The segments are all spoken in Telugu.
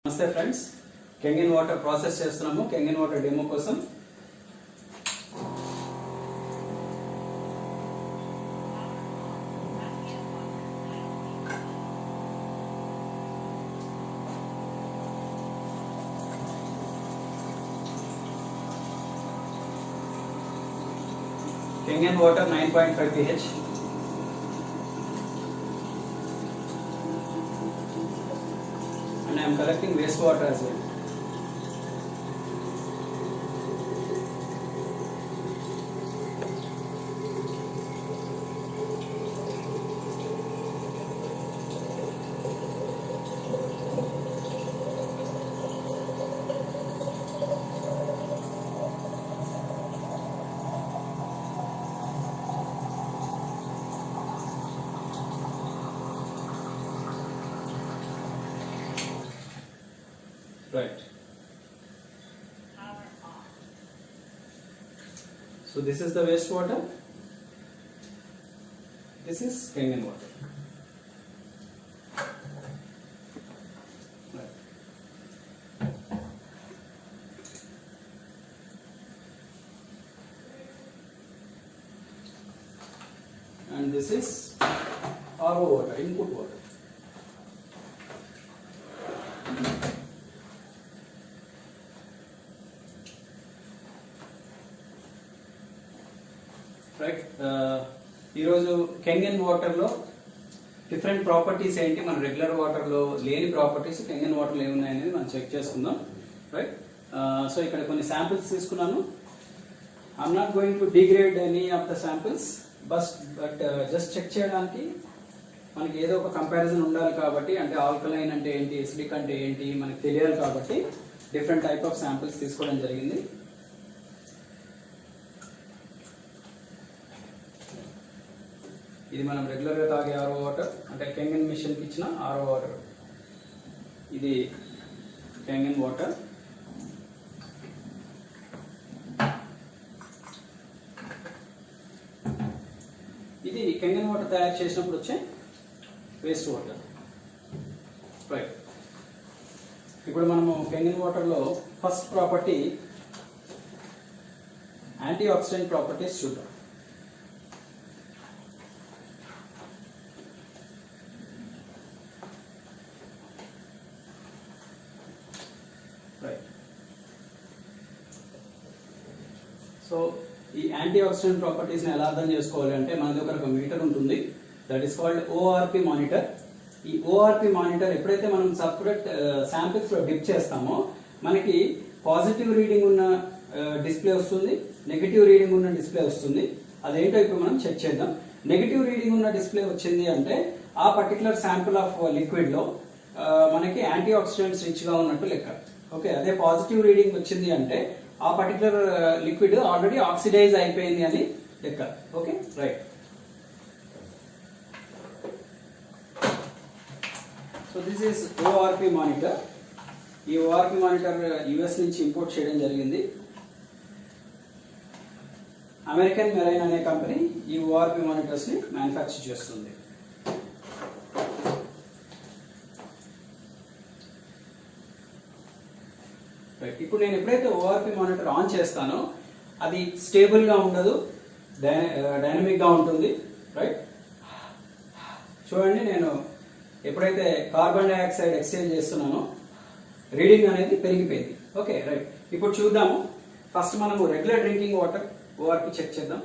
నమస్తే ఫ్రెండ్స్, కెంగన్ వాటర్ ప్రాసెస్ చేస్తున్నాము. కెంగన్ వాటర్ డెమో కోసం కెంగన్ water 9.5 pH. And I am collecting wastewater as well. Right. So this is the wastewater. This is Kengan water. Right. And this is RO water, input water. Right, ఈరోజు కెంగన్ వాటర్లో డిఫరెంట్ ప్రాపర్టీస్ ఏంటి, మన రెగ్యులర్ వాటర్లో లేని ప్రాపర్టీస్ కెంగన్ వాటర్లో ఏమున్నాయనేది మనం చెక్ చేసుకుందాం. రైట్, సో ఇక్కడ కొన్ని శాంపిల్స్ తీసుకున్నాను. I'm not going to degrade any of the samples, but just check చేయడానికి మనకి ఏదో ఒక కంపారిజన్ ఉండాలి కాబట్టి, అంటే ఆల్కలైన్ అంటే ఏంటి, ఎసిడిక్ అంటే ఏంటి మనకి తెలియాలి కాబట్టి డిఫరెంట్ టైప్ ఆఫ్ శాంపిల్స్ తీసుకోవడం జరిగింది. ఇది మనం రెగ్యులర్గా తాగే ఆరో వాటర్, అంటే కెంగన్ మిషన్కి ఇచ్చిన ఆరో వాటర్. ఇది కెంగన్ వాటర్. ఇది కెంగన్ వాటర్ తయారు చేసినప్పుడు వచ్చే వేస్ట్ వాటర్. రైట్, ఇప్పుడు మనము కెంగన్ వాటర్లో first property anti oxidant properties చూద్దాం. సో ఈ యాంటీ ఆక్సిడెంట్ ప్రాపర్టీస్ ని ఎలా అర్థం చేసుకోవాలి అంటే, మన దగ్గర ఒక మీటర్ ఉంటుంది, that is called ORP monitor. ఈ ఓఆర్పి మానిటర్ ఎప్పుడైతే మనం సపరేట్ శాంపిల్స్ లో డిప్ చేస్తామో మనకి పాజిటివ్ రీడింగ్ ఉన్న డిస్ప్లే వస్తుంది, నెగిటివ్ రీడింగ్ ఉన్న డిస్ప్లే వస్తుంది. అదేంటో ఇప్పుడు మనం చెక్ చేద్దాం. నెగిటివ్ రీడింగ్ ఉన్న డిస్ప్లే వచ్చింది అంటే ఆ పర్టికులర్ శాంపుల్ ఆఫ్ లిక్విడ్ లో మనకి యాంటీ ఆక్సిడెంట్స్ రిచ్ గా ఉన్నట్టు లెక్క. ఓకే, అదే పాజిటివ్ రీడింగ్ వచ్చింది అంటే ఆ పర్టికులర్ లిక్విడ్ ఆల్రెడీ ఆక్సిడైజ్ అయిపోయింది అని లెక్క. Okay, right. So this is ORP monitor. ఈ ఓఆర్పి మానిటర్ యుఎస్ నుంచి ఇంపోర్ట్ చేయడం జరిగింది. అమెరికన్ మెరైన్ అనే కంపెనీ ఈ ఓఆర్పి మానిటర్స్ ని మ్యానుఫ్యాక్చర్ చేస్తుంది. ఇప్పుడు నేను ఎప్పుడైతే ఓఆర్పి మానిటర్ ఆన్ చేస్తానో అది స్టేబుల్ గా ఉండదు, డైనమిక్ గా ఉంటుంది. రైట్, చూడండి, నేను ఎప్పుడైతే కార్బన్ డైఆక్సైడ్ ఎక్స్చేంజ్ చేస్తున్నానో రీడింగ్ అనేది పెరిగిపోయింది. Okay, right. ఇప్పుడు చూద్దాము. ఫస్ట్ మనము regular drinking water ORP check చేద్దాం.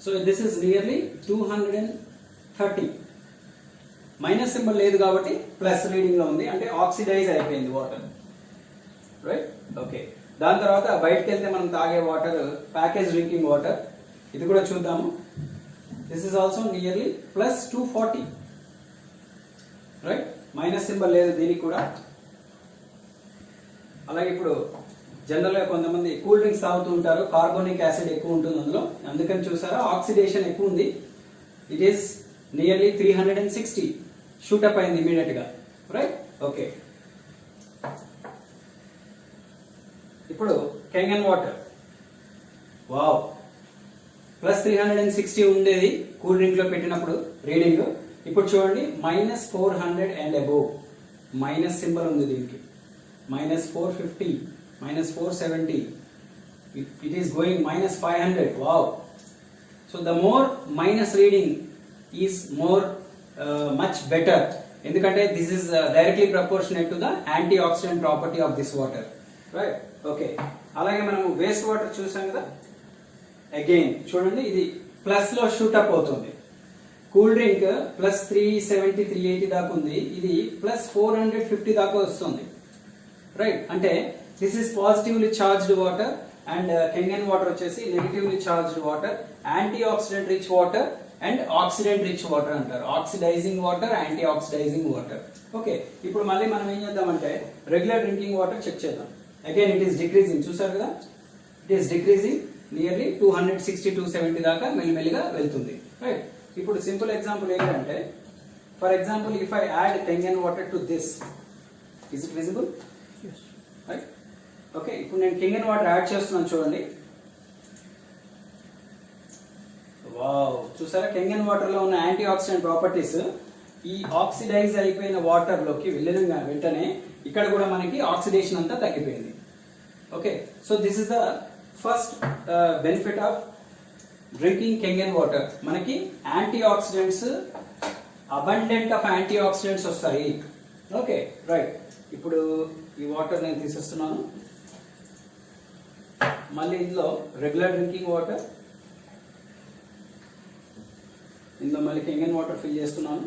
So this is nearly 230. Minus symbol లేదు కాబట్టి ప్లస్ రీడింగ్ లో ఉంది, అంటే ఆక్సిడైజ్ అయిపోయింది వాటర్. Right, okay. దాని తర్వాత బయటకు వెళ్తే మనం తాగే వాటర్ ప్యాకేజ్ డ్రింకింగ్ వాటర్, ఇది కూడా చూద్దాము. This is also nearly plus 240. Right, minus symbol లేదు దీనికి కూడా. అలాగే ఇప్పుడు జనరల్ గా కొంతమంది కూల్ డ్రింక్స్ తాగుతూ ఉంటారు, కార్బోనిక్ యాసిడ్ ఎక్కువ ఉంటుంది అందులో, అందుకని చూసారా ఆక్సిడేషన్ ఎక్కువ ఉంది. ఇట్ ఈస్ నియర్లీ 360 షూటప్ అయింది ఇమీడియట్ గా. Right, okay. ఇప్పుడు కెంగన్ వాటర్, వావ్, +360 ఉండేది కూల్ డ్రింక్ లో పెట్టినప్పుడు రీడింగ్, ఇప్పుడు చూడండి -400 అండ్ అబోవ్, మైనస్ సింబల్ ఉంది దీనికి, -450, -470, it is going -500. Wow. So the more minus reading is more much better, ఎందుకంటే this is directly proportionate to the antioxidant property of this water, right? Okay. అలాగే మనం వేస్ట్ వాటర్ చూసాం కదా, అగైన్ చూడండి ఇది ప్లస్ లో షూట్ అప్ అవుతుంది. కూల్ డ్రింక్ +370 380 దాకా ఉంది, ఇది +450 దాకా వస్తుంది, రైట్? అంటే this is positively charged water and Kangen water వచ్చేసి negatively charged water, antioxidant rich water and oxidant rich water అంటారు. Oxidizing water, antioxidizing water. Okay, ఇప్పుడు మళ్ళీ మనం ఏం చేద్దామంటే రెగ్యులర్ డ్రింకింగ్ వాటర్ చెక్ చేద్దాం. అగైన్ ఇట్ ఈస్ డిక్రీజింగ్, చూసారు కదా, ఇట్ ఈస్ డిక్రీజింగ్ నియర్లీ 260 270 దాకా మెల్లిమెల్లిగా వెళ్తుంది, రైట్? ఇప్పుడు సింపుల్ ఎగ్జాంపుల్ ఏంటంటే, for example if I add కెంగన్ water to this, is it visible? Right. Okay, ఇప్పుడు నేను కెంగన్ వాటర్ యాడ్ చేస్తున్నాను చూడండి. వావ్, చూసారా కెంగన్ వాటర్ లో ఉన్న యాంటీ ఆక్సిడెంట్ ప్రాపర్టీస్ ఈ ఆక్సిడైజ్ అయిపోయిన వాటర్ లోకి వెళ్ళిన వెంటనే ఇక్కడ కూడా మనకి ఆక్సిడేషన్ అంతా తగ్గిపోయింది. Okay, so this is the first benefit of drinking Kangen water. మనకి antioxidants, abundant of antioxidants వస్తాయి. Okay, right. ఇప్పుడు ఈ వాటర్ నేను తీసేస్తున్నాను. మళ్ళీ ఇందులో రెగ్యులర్ డ్రింకింగ్ వాటర్, ఇందులో మళ్ళీ కెంగన్ వాటర్ ఫిల్ చేస్తున్నాను.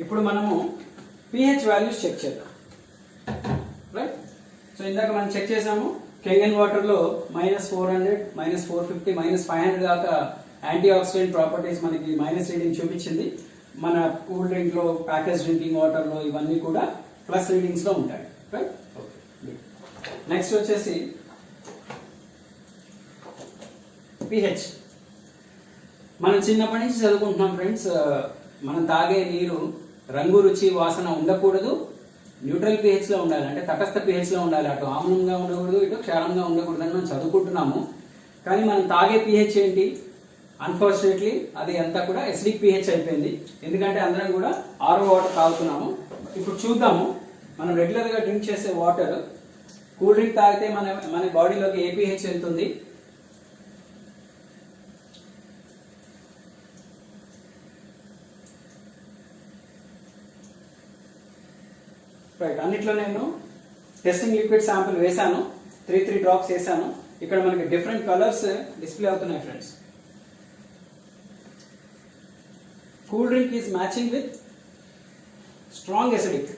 ఇప్పుడు మనము pH వాల్యూస్ చెక్ చేద్దాం, రైట్? సో ఇందాక మనం చెక్ చేసాము, కెంగన్ వాటర్ లో -400, -450, -500 దాకా యాంటీ ఆక్సిడెంట్ ప్రాపర్టీస్ మనకి మైనస్ రీడింగ్ చూపించింది. మన కూల్ డ్రింక్ లో, ప్యాకేజ్ డ్రింకింగ్ వాటర్ లో ఇవన్నీ కూడా ప్లస్ రీడింగ్స్ లో ఉంటాయి, రైట్? నెక్స్ట్ వచ్చేసి pH. మనం చిన్నప్పటి నుంచి చదువుకుంటున్నాం ఫ్రెండ్స్, మనం తాగే నీరు రంగు, రుచి, వాసన ఉండకూడదు, న్యూట్రల్ pH లో ఉండాలి, అంటే తటస్థ pH లో ఉండాలి, అటు ఆమ్లంగా ఉండకూడదు, ఇటు క్షారంగా ఉండకూడదు అని మనం చదువుకుంటున్నాము. కానీ మనం తాగే pH ఏంటి? అన్ఫార్చునేట్లీ అది అంతా కూడా ఎసిడిక్ pH అయిపోయింది, ఎందుకంటే అందరం కూడా RO వాటర్ తాగుతున్నాము. ఇప్పుడు చూద్దాము, మనం రెగ్యులర్ గా డ్రింక్ చేసే వాటర్, కూల్ డ్రింక్ తాగితే మన బాడీలోకి ఏ pH వెళ్తుంది? రైట్, అన్నిట్లో నేను టెస్టింగ్ లిక్విడ్ శాంపిల్ వేసాను, 3 డ్రాప్స్ వేసాను. ఇక్కడ మనకి డిఫరెంట్ కలర్స్ డిస్ప్లే అవుతున్నాయి friends. Cool drink is matching with strong acidic,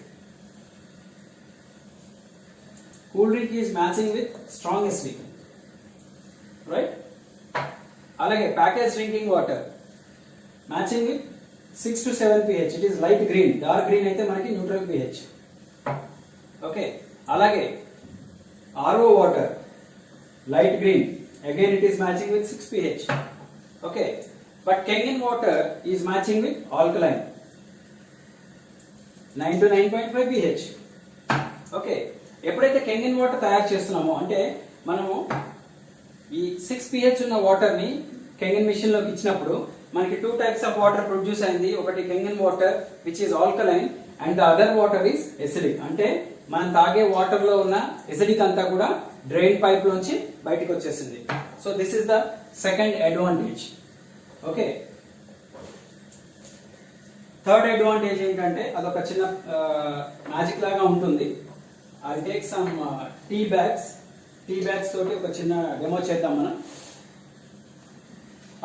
cool drink is matching with strong acidic, right? అలాగే package drinking water matching with 6 to 7 pH, it is light green, dark green అయితే మనకి న్యూట్రల్ pH. ఓకే, అలాగే RO water light green, again it is matching with 6 pH. Okay, but Kangen water is matching with alkaline, 9 to 9.5 pH. Okay, ఎప్పుడైతే కెంగన్ వాటర్ తయారు చేస్తున్నామో, అంటే మనము ఈ 6 pH ఉన్న వాటర్ ని కెంగన్ మిషన్ లోకి ఇచ్చినప్పుడు మనకి 2 types ఆఫ్ వాటర్ ప్రొడ్యూస్ అయింది. ఒకటి కెంగన్ water which is alkaline and the other water is acidic. అంటే మనం తాగే వాటర్ లో ఉన్న ఎసిడిక్ అంతా కూడా డ్రైన్ పైప్ లోంచి బయటకు వచ్చేసింది. So this is the second advantage. Okay, third advantage ఏంటంటే అదొక చిన్న మ్యాజిక్ లాగా ఉంటుంది. I take some tea bags తోటి ఒక చిన్న డెమో చేద్దాం మనం.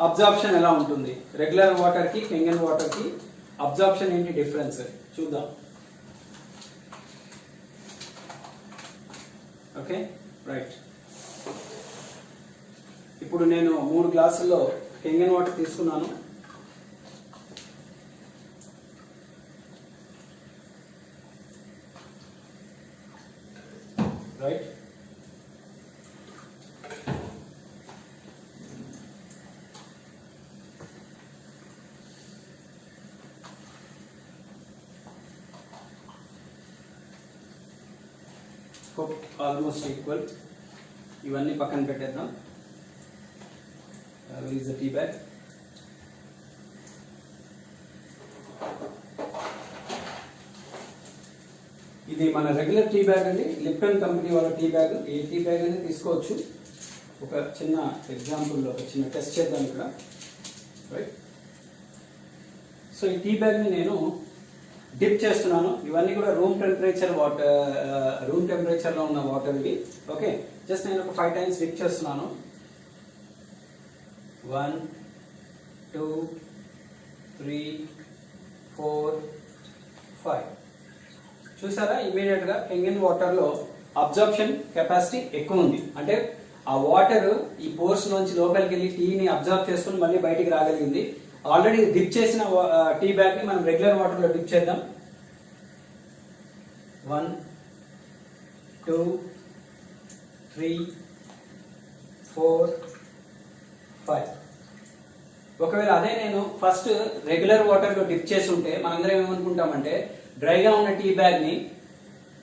అబ్జార్ప్షన్ ఎలా ఉంటుంది, రెగ్యులర్ వాటర్ కి కెంగన్ వాటర్ కి అబ్జార్ప్షన్ ఏంటి డిఫరెన్స్ చూద్దాం. Okay, right. ఇప్పుడు నేను 3 గ్లాసుల్లో కెంగన్ వాటర్ తీసుకున్నాను. Right, almost equal. ఇవన్నీ పక్కన పెట్టేద్దాం. Where is the tea bag? ఇది మన రెగ్యులర్ టీ బ్యాగ్ అండి, లిప్టన్ కంపెనీ వాళ్ళ టీ బ్యాగ్. ఏ టీ బ్యాగ్ అనేది తీసుకోవచ్చు. ఒక చిన్న ఎగ్జాంపుల్, ఒక చిన్న టెస్ట్ చేద్దాం ఇక్కడ, రైట్. సో ఈ టీ బ్యాగ్ని నేను డిప్ చేస్తున్నాను. ఇవన్నీ కూడా రూమ్ టెంపరేచర్లో ఉన్న వాటర్ ఇవి. ఓకే, జస్ట్ నేను ఒక 5 times డిప్ చేస్తున్నాను. 1 2 3 4 5. చూసారా, ఇమీడియట్ గా కెంగన్ వాటర్ లో అబ్జర్ప్షన్ కెపాసిటీ ఎక్కువ ఉంది. అంటే ఆ వాటర్ ఈ పోర్స్ నుంచి లోపలికి వెళ్ళి టీని అబ్జర్వ్ చేసుకుని మళ్ళీ బయటికి రాగలిగింది. ఆల్రెడీ డిప్ చేసిన టీ బ్యాగ్ ని మనం రెగ్యులర్ వాటర్ లో డిప్ చేద్దాం. 1 2 3 4 5. ఒకవేళ అదే నేను ఫస్ట్ రెగ్యులర్ వాటర్ లో డిప్ చేసి ఉంటే మనందరం ఏమనుకుంటామంటే డ్రైగా ఉన్న టీ బ్యాగ్ ని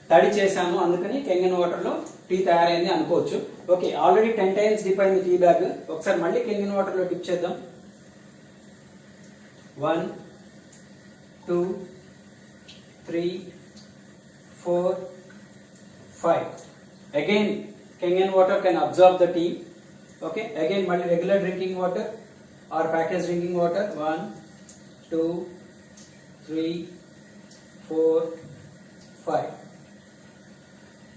తడి చేశాను, అందుకని కెంగన్ వాటర్ లో టీ తయారైంది అనుకోవచ్చు. ఓకే, ఆల్రెడీ 10 times డిప్ అయింది టీ బ్యాగ్. ఒకసారి మళ్ళీ కెంగన్ వాటర్ లో డిప్ చేద్దాం. 1 2 3 4 5. Again Kenyan water can absorb the tea. Okay, again మళ్ళీ regular drinking water R package drinking water. 1 2 3 4 5.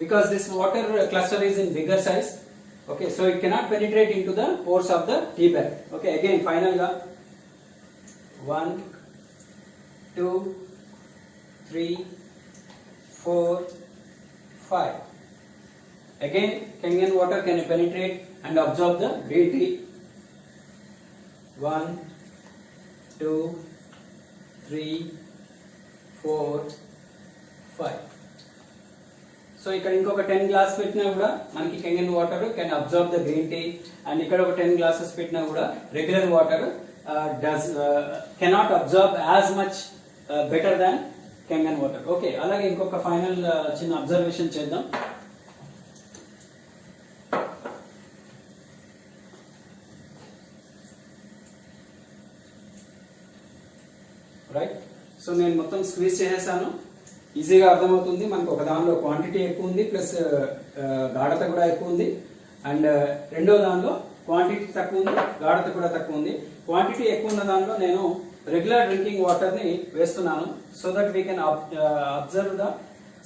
Because this water cluster is in bigger size, okay, so it cannot penetrate into the pores of the tea bag. Okay, again final ga 1 2 3 4 5. Again Kenyan water can penetrate and absorb the green tea. 1 2 3 4 5. So ఇక్కడ ఇంకొక 10 గ్లాస్ పెట్టినా కూడా మనకి Kangen water can observe the green tea. And ఇక్కడ ఒక 10 glasses పెట్టినా కూడా regular water cannot observe as much better than Kangen water. Okay, అలాగే ఇంకొక ఫైనల్ చిన్న అబ్జర్వేషన్ చేద్దాం. రైట్, సో నేను మొత్తం స్క్వీజ్ చేసేసాను. ఈజీగా అర్థమవుతుంది మనకు. ఒక దానిలో క్వాంటిటీ ఎక్కువ ఉంది, ప్లస్ గాఢత కూడా ఎక్కువ ఉంది. అండ్ రెండో దానిలో క్వాంటిటీ తక్కువ ఉంది, గాఢత కూడా తక్కువ ఉంది. క్వాంటిటీ ఎక్కువ ఉన్న దానిలో నేను రెగ్యులర్ డ్రింకింగ్ వాటర్ ని వేస్తున్నాను, so that we can observe the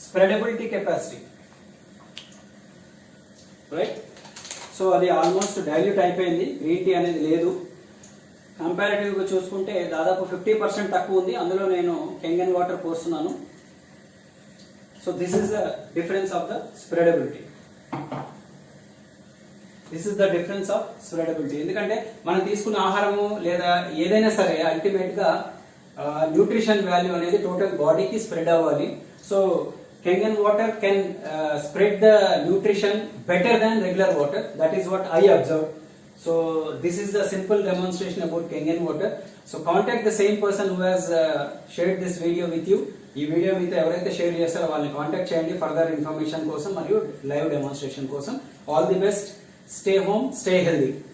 spreadability capacity. Right, so అది ఆల్మోస్ట్ డైల్యూట్ అయిపోయింది, గ్రీన్ టీ అనేది లేదు. కంపారిటివ్ గా చూసుకుంటే దాదాపు 50% తక్కువ ఉంది, అందులో నేను కెంగన్ వాటర్ పోస్తున్నాను. So this is the difference of the spreadability. This is the difference of spreadability. ఎందుకంటే మనం తీసుకున్న ఆహారము లేదా ఏదైనా సరే అల్టిమేట్ గా న్యూట్రిషన్ వాల్యూ అనేది టోటల్ బాడీకి స్ప్రెడ్ అవ్వాలి. So Kenyan water can spread the nutrition better than regular water. That is what I observed. So this is the simple demonstration about Kenyan water. So contact the same person who has shared this video with you. ఈ వీడియో మీతో ఎవరైతే షేర్ చేస్తారో వాళ్ళని కాంటాక్ట్ చేయండి ఫర్దర్ ఇన్ఫర్మేషన్ కోసం మరియు లైవ్ డెమోన్స్ట్రేషన్ కోసం. All the best. Stay home, stay healthy.